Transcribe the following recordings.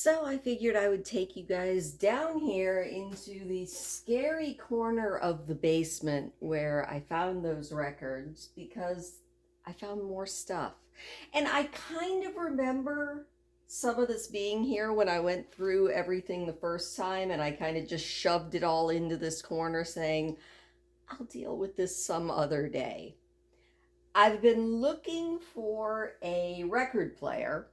So I figured I would take you guys down here into the scary corner of the basement where I found those records because I found more stuff. And I kind of remember some of this being here when I went through everything the first time, and I kind of just shoved it all into this corner saying, I'll deal with this some other day. I've been looking for a record player,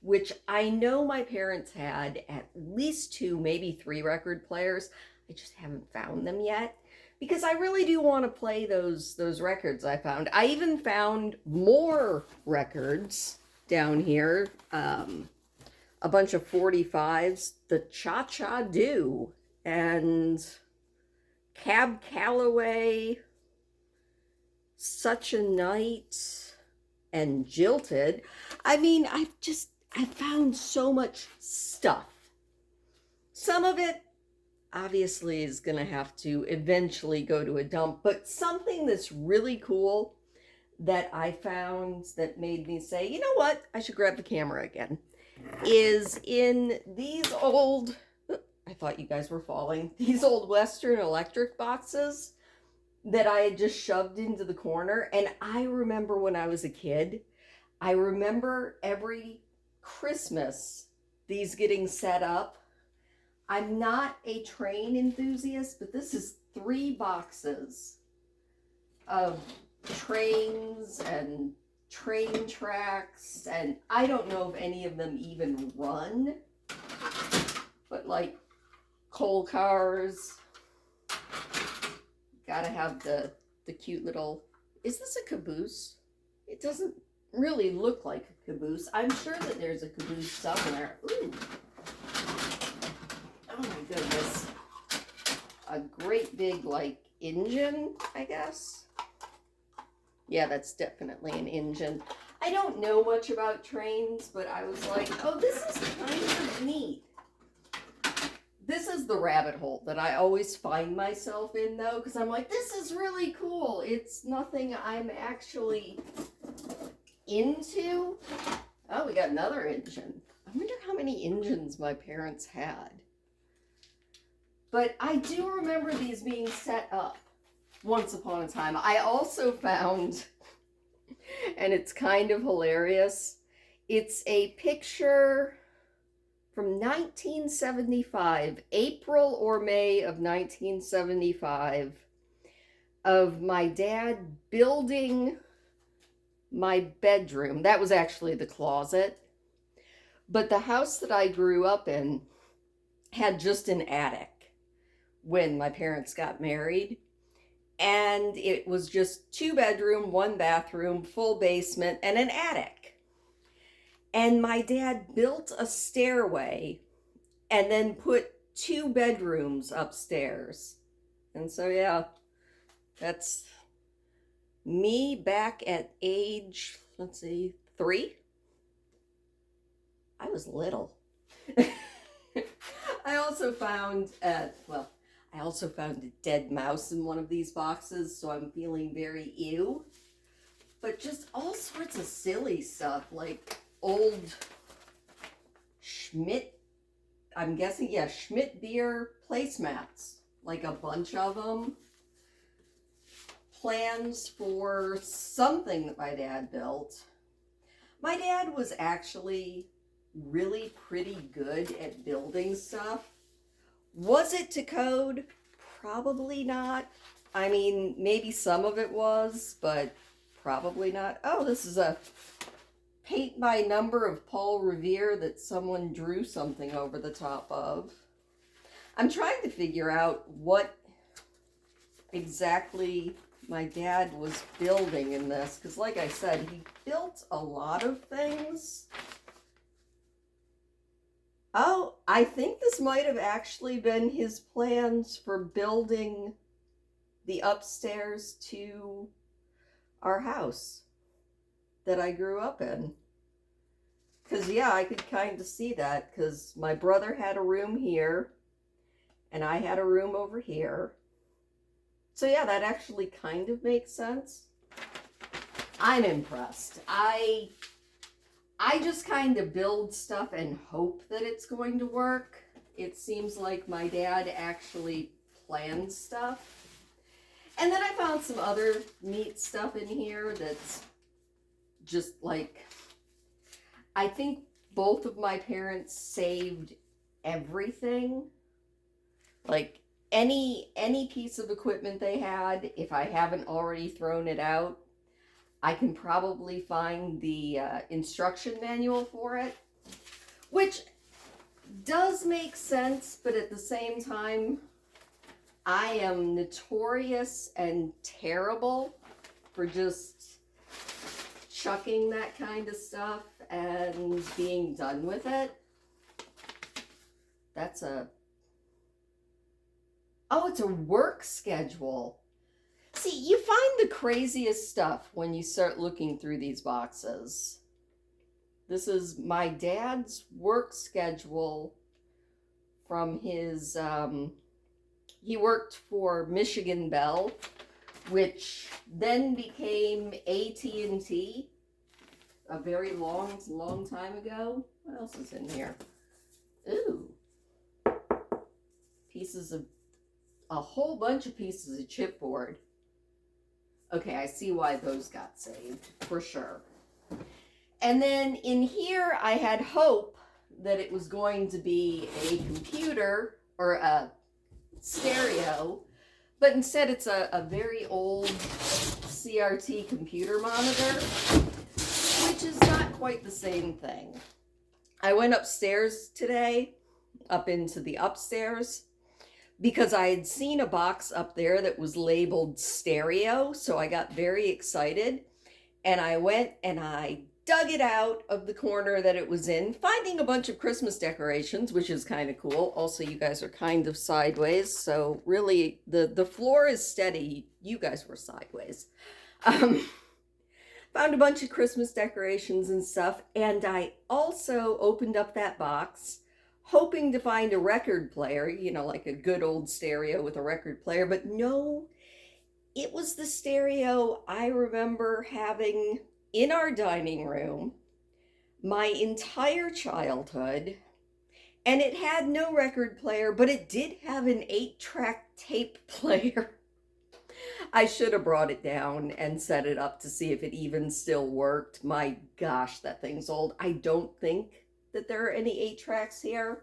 which I know my parents had at least two, maybe three record players. I just haven't found them yet because I really do want to play those records I found. I even found more records down here. A bunch of 45s, the Cha Cha Do, and Cab Calloway, Such a Night, and Jilted. I mean, I found so much stuff. Some of it obviously is going to have to eventually go to a dump, but something that's really cool that I found that made me say, you know what, I should grab the camera again, is in these old, I thought you guys were falling, these old Western Electric boxes that I had just shoved into the corner. And I remember when I was a kid, I remember every Christmas these getting set up. I'm not a train enthusiast, but this is 3 boxes of trains and train tracks, and I don't know if any of them even run, but like coal cars. Gotta have the cute little, is this a caboose? It doesn't really look like a caboose. I'm sure that there's a caboose somewhere. Ooh. Oh my goodness. A great big, like, engine, I guess. Yeah, that's definitely an engine. I don't know much about trains, but I was like, oh, this is kind of neat. This is the rabbit hole that I always find myself in, though, because I'm like, this is really cool. It's nothing I'm actually into. Oh, we got another engine. I wonder how many engines my parents had. But I do remember these being set up once upon a time. I also found, and it's kind of hilarious, it's a picture from 1975, April or May of 1975, of my dad building my bedroom. That was actually the closet. But the house that I grew up in had just an attic when my parents got married. And it was just 2-bedroom, 1-bathroom, full basement, and an attic. And my dad built a stairway and then put 2 bedrooms upstairs. And so, yeah, that's me back at age, let's see, 3. I was little. I also found, I also found a dead mouse in one of these boxes, so I'm feeling very ew. But just all sorts of silly stuff, like old Schmidt, I'm guessing, yeah, Schmidt beer placemats, like a bunch of them. Plans for something that my dad built. My dad was actually really pretty good at building stuff. Was it to code? Probably not. I mean, maybe some of it was, but probably not. Oh, this is a paint by number of Paul Revere that someone drew something over the top of. I'm trying to figure out what exactly my dad was building in this, because like I said, he built a lot of things. Oh, I think this might have actually been his plans for building the upstairs to our house that I grew up in. Because, yeah, I could kind of see that, because my brother had a room here, and I had a room over here. So, yeah, that actually kind of makes sense. I'm impressed. I I just kind of build stuff and hope that it's going to work. It seems like my dad actually plans stuff. And then I found some other neat stuff in here that's just like, I think both of my parents saved everything. Like any piece of equipment they had, if I haven't already thrown it out, I can probably find the instruction manual for it, which does make sense, but at the same time, I am notorious and terrible for just chucking that kind of stuff and being done with it. That's a... Oh, it's a work schedule. See, you find the craziest stuff when you start looking through these boxes. This is my dad's work schedule from his... he worked for Michigan Bell, which then became AT&T a very long time ago. What else is in here? Ooh. Pieces of... a whole bunch of pieces of chipboard. Okay, I see why those got saved, for sure. And then in here, I had hope that it was going to be a computer or a stereo, but instead it's a very old CRT computer monitor, which is not quite the same thing. I went upstairs today, up into the upstairs, because I had seen a box up there that was labeled stereo, so I got very excited, and I went and I dug it out of the corner that it was in, finding a bunch of Christmas decorations, which is kind of cool. Also, you guys are kind of sideways, so really, the floor is steady. You guys were sideways. Found a bunch of Christmas decorations and stuff, and I also opened up that box, hoping to find a record player, you know, like a good old stereo with a record player, but no, it was the stereo I remember having in our dining room my entire childhood, and it had no record player, but it did have an 8-track tape player. I should have brought it down and set it up to see if it even still worked. My gosh, that thing's old. I don't think that there are any 8 tracks here.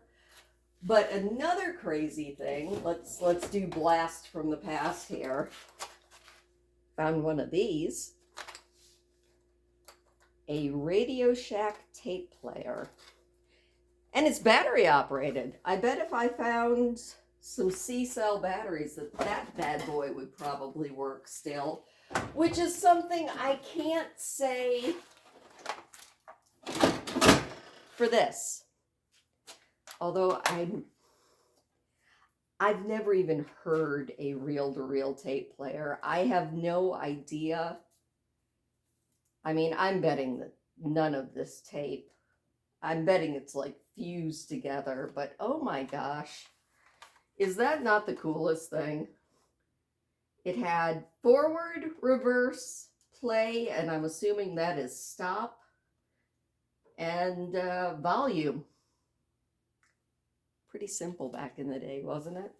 But another crazy thing, let's do blast from the past here. Found one of these. A Radio Shack tape player. And it's battery operated. I bet if I found some C-cell batteries that bad boy would probably work still, which is something I can't say for this. Although I've never even heard a reel-to-reel tape player. I have no idea. I mean, I'm betting that none of this tape, I'm betting it's like fused together, but oh my gosh. Is that not the coolest thing? It had forward, reverse, play, and I'm assuming that is stop, and volume. Pretty simple back in the day, wasn't it?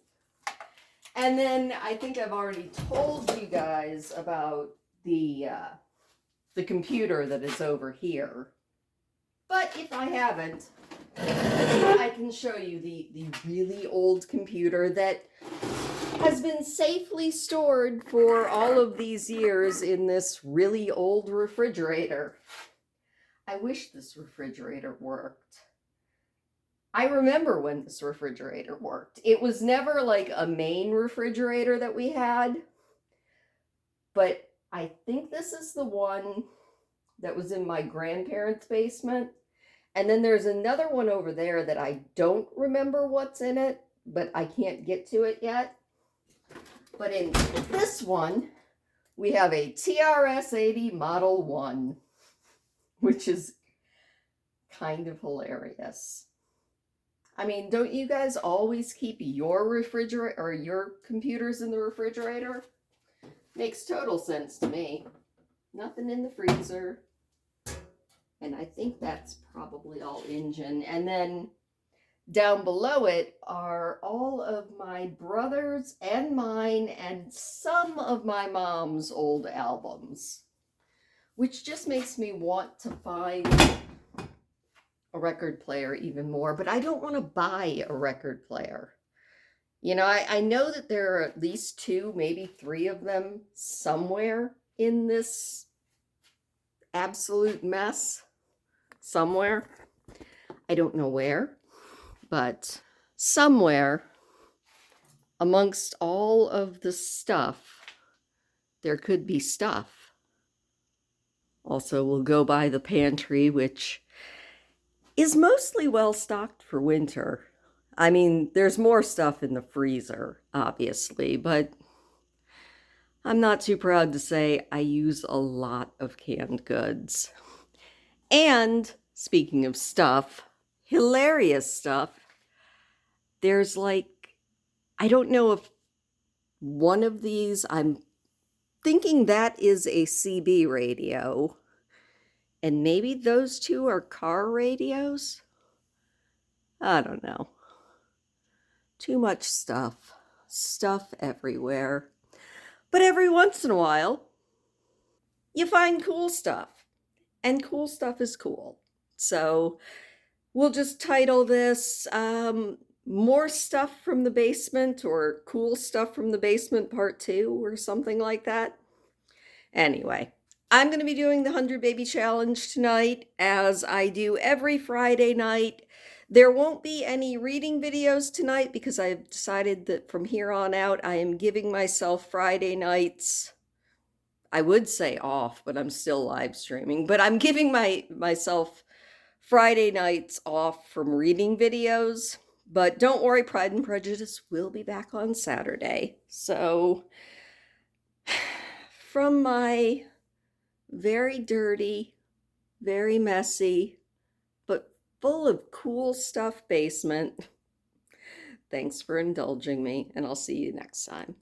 And then I think I've already told you guys about the computer that is over here. But if I haven't, I can show you the really old computer that has been safely stored for all of these years in this really old refrigerator. I wish this refrigerator worked. I remember when this refrigerator worked. It was never like a main refrigerator that we had, but I think this is the one that was in my grandparents' basement. And then there's another one over there that I don't remember what's in it, but I can't get to it yet. But in this one, we have a TRS-80 Model 1, which is kind of hilarious. I mean, don't you guys always keep your refrigerator or your computers in the refrigerator? Makes total sense to me. Nothing in the freezer. And I think that's probably all Injun. And then down below it are all of my brothers and mine and some of my mom's old albums, which just makes me want to find a record player even more. But I don't want to buy a record player. You know, I know that there are at least two, maybe three of them somewhere in this absolute mess. Somewhere. I don't know where, but somewhere amongst all of the stuff, there could be stuff. Also, we'll go by the pantry, which is mostly well stocked for winter. I mean, there's more stuff in the freezer, obviously, but I'm not too proud to say I use a lot of canned goods. And speaking of stuff, hilarious stuff, there's like, I don't know if one of these, I'm thinking that is a CB radio, and maybe those two are car radios? I don't know. Too much stuff. Stuff everywhere. But every once in a while, you find cool stuff. And cool stuff is cool. So we'll just title this More Stuff from the Basement, or Cool Stuff from the Basement Part 2, or something like that. Anyway, I'm going to be doing the 100 Baby Challenge tonight, as I do every Friday night. There won't be any reading videos tonight because I've decided that from here on out I am giving myself Friday nights. I would say off, but I'm still live streaming. But I'm giving myself Friday nights off from reading videos. But don't worry, Pride and Prejudice will be back on Saturday. So from my very dirty, very messy, but full of cool stuff basement, thanks for indulging me, and I'll see you next time.